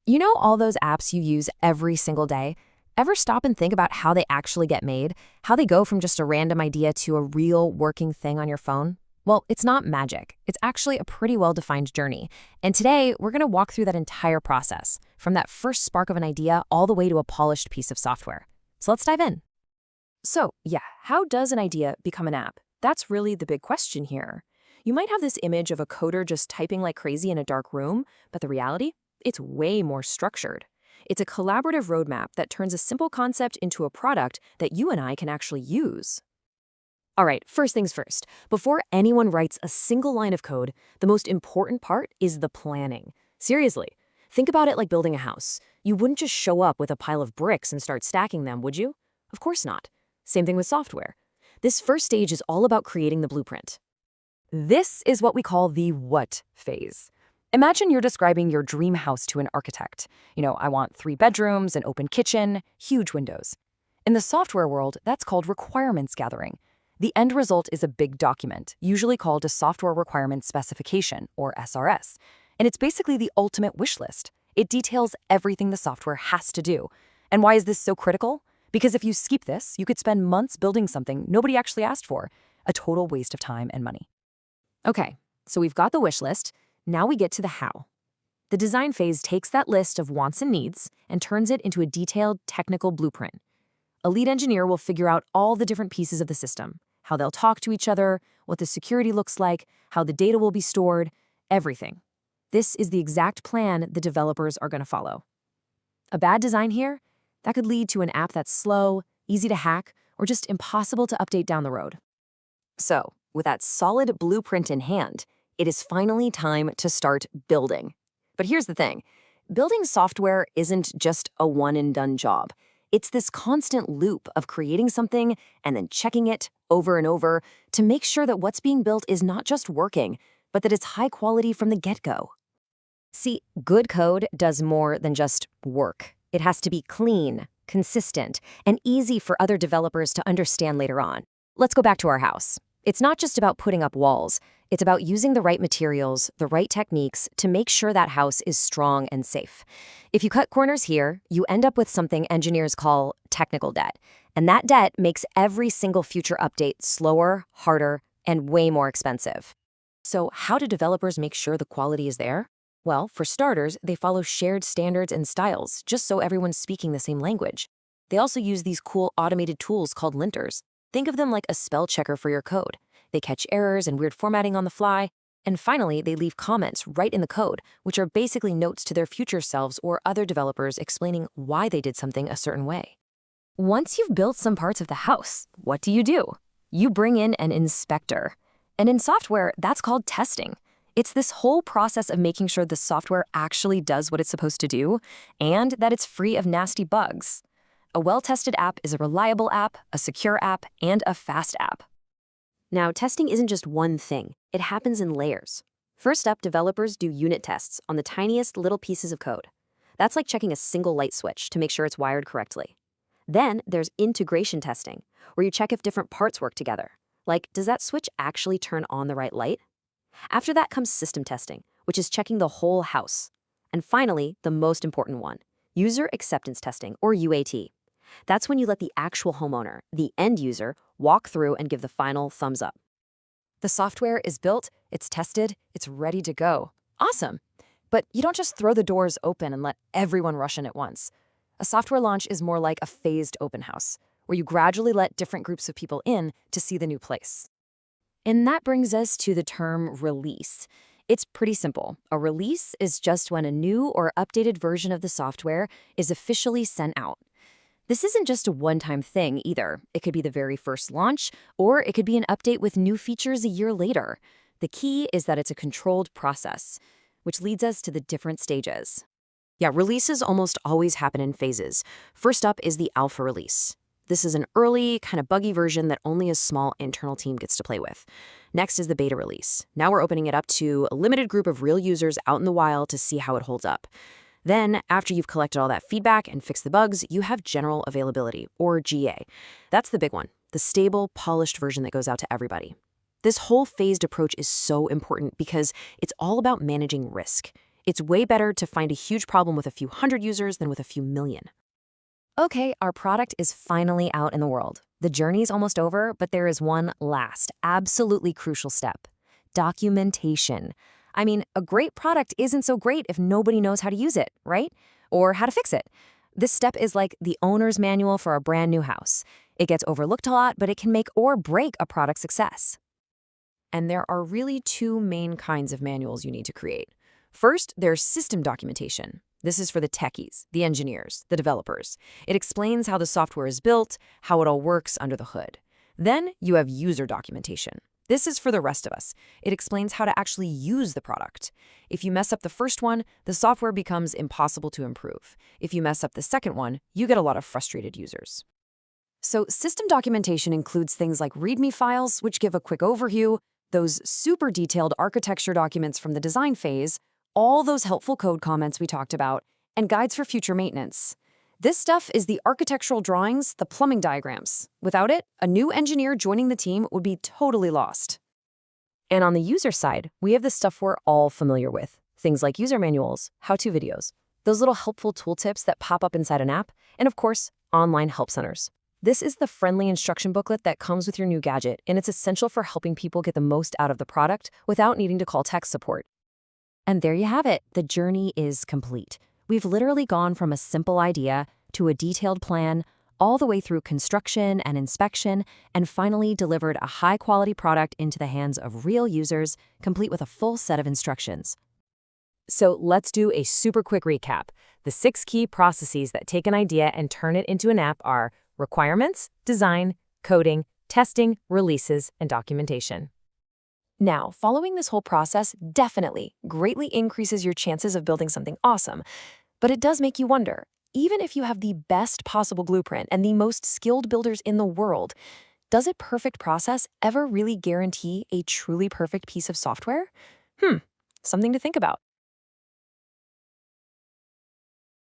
You know all those apps you use every single day? Ever stop and think about how they actually get made? How they go from just a random idea to a real working thing on your phone? Well, it's not magic. It's actually a pretty well-defined journey. And today, we're going to walk through that entire process, from that first spark of an idea all the way to a polished piece of software. So let's dive in. So, yeah, how does an idea become an app? That's really the big question here. You might have this image of a coder just typing like crazy in a dark room, but the reality? It's way more structured. It's a collaborative roadmap that turns a simple concept into a product that you and I can actually use. All right, first things first. Before anyone writes a single line of code, the most important part is the planning. Seriously, think about it like building a house. You wouldn't just show up with a pile of bricks and start stacking them, would you? Of course not. Same thing with software. This first stage is all about creating the blueprint. This is what we call the what phase. Imagine you're describing your dream house to an architect. I want 3 bedrooms, an open kitchen, huge windows. In the software world, that's called requirements gathering. The end result is a big document, usually called a software requirements specification, or SRS. And it's basically the ultimate wish list. It details everything the software has to do. And why is this so critical? Because if you skip this, you could spend months building something nobody actually asked for, a total waste of time and money. Okay, so we've got the wish list. Now we get to the how. The design phase takes that list of wants and needs and turns it into a detailed technical blueprint. A lead engineer will figure out all the different pieces of the system, how they'll talk to each other, what the security looks like, how the data will be stored, everything. This is the exact plan the developers are going to follow. A bad design here? That could lead to an app that's slow, easy to hack, or just impossible to update down the road. So, with that solid blueprint in hand, it is finally time to start building. But here's the thing. Building software isn't just a one-and-done job. It's this constant loop of creating something and then checking it over and over to make sure that what's being built is not just working, but that it's high quality from the get-go. See, good code does more than just work. It has to be clean, consistent, and easy for other developers to understand later on. Let's go back to our house. It's not just about putting up walls. It's about using the right materials, the right techniques to make sure that house is strong and safe. If you cut corners here, you end up with something engineers call technical debt. And that debt makes every single future update slower, harder, and way more expensive. So how do developers make sure the quality is there? Well, for starters, they follow shared standards and styles, just so everyone's speaking the same language. They also use these cool automated tools called linters. Think of them like a spell checker for your code. They catch errors and weird formatting on the fly. And finally, they leave comments right in the code, which are basically notes to their future selves or other developers explaining why they did something a certain way. Once you've built some parts of the house, what do? You bring in an inspector. And in software, that's called testing. It's this whole process of making sure the software actually does what it's supposed to do and that it's free of nasty bugs. A well-tested app is a reliable app, a secure app, and a fast app. Now, testing isn't just one thing. It happens in layers. First up, developers do unit tests on the tiniest little pieces of code. That's like checking a single light switch to make sure it's wired correctly. Then there's integration testing, where you check if different parts work together. Like, does that switch actually turn on the right light? After that comes system testing, which is checking the whole house. And finally, the most important one, user acceptance testing, or UAT. That's when you let the actual homeowner, the end user, walk through and give the final thumbs up. The software is built, it's tested, it's ready to go. Awesome! But you don't just throw the doors open and let everyone rush in at once. A software launch is more like a phased open house, where you gradually let different groups of people in to see the new place. And that brings us to the term release. It's pretty simple. A release is just when a new or updated version of the software is officially sent out. This isn't just a one-time thing either. It could be the very first launch, or it could be an update with new features a year later. The key is that it's a controlled process, which leads us to the different stages. Yeah, releases almost always happen in phases. First up is the alpha release. This is an early, kind of buggy version that only a small internal team gets to play with. Next is the beta release. Now we're opening it up to a limited group of real users out in the wild to see how it holds up. Then, after you've collected all that feedback and fixed the bugs, you have general availability, or GA. That's the big one, the stable, polished version that goes out to everybody. This whole phased approach is so important because it's all about managing risk. It's way better to find a huge problem with a few hundred users than with a few million. Okay, our product is finally out in the world. The journey's almost over, but there is one last, absolutely crucial step: documentation. I mean, a great product isn't so great if nobody knows how to use it, right? Or how to fix it. This step is like the owner's manual for a brand new house. It gets overlooked a lot, but it can make or break a product success. And there are really two main kinds of manuals you need to create. First, there's system documentation. This is for the techies, the engineers, the developers. It explains how the software is built, how it all works under the hood. Then you have user documentation. This is for the rest of us. It explains how to actually use the product. If you mess up the first one, the software becomes impossible to improve. If you mess up the second one, you get a lot of frustrated users. So system documentation includes things like README files, which give a quick overview, those super detailed architecture documents from the design phase, all those helpful code comments we talked about, and guides for future maintenance. This stuff is the architectural drawings, the plumbing diagrams. Without it, a new engineer joining the team would be totally lost. And on the user side, we have the stuff we're all familiar with. Things like user manuals, how-to videos, those little helpful tooltips that pop up inside an app, and of course, online help centers. This is the friendly instruction booklet that comes with your new gadget, and it's essential for helping people get the most out of the product without needing to call tech support. And there you have it. The journey is complete. We've literally gone from a simple idea to a detailed plan, all the way through construction and inspection, and finally delivered a high-quality product into the hands of real users, complete with a full set of instructions. So let's do a super quick recap. The 6 key processes that take an idea and turn it into an app are requirements, design, coding, testing, releases, and documentation. Now, following this whole process definitely greatly increases your chances of building something awesome. But it does make you wonder, even if you have the best possible blueprint and the most skilled builders in the world, does a perfect process ever really guarantee a truly perfect piece of software? Something to think about.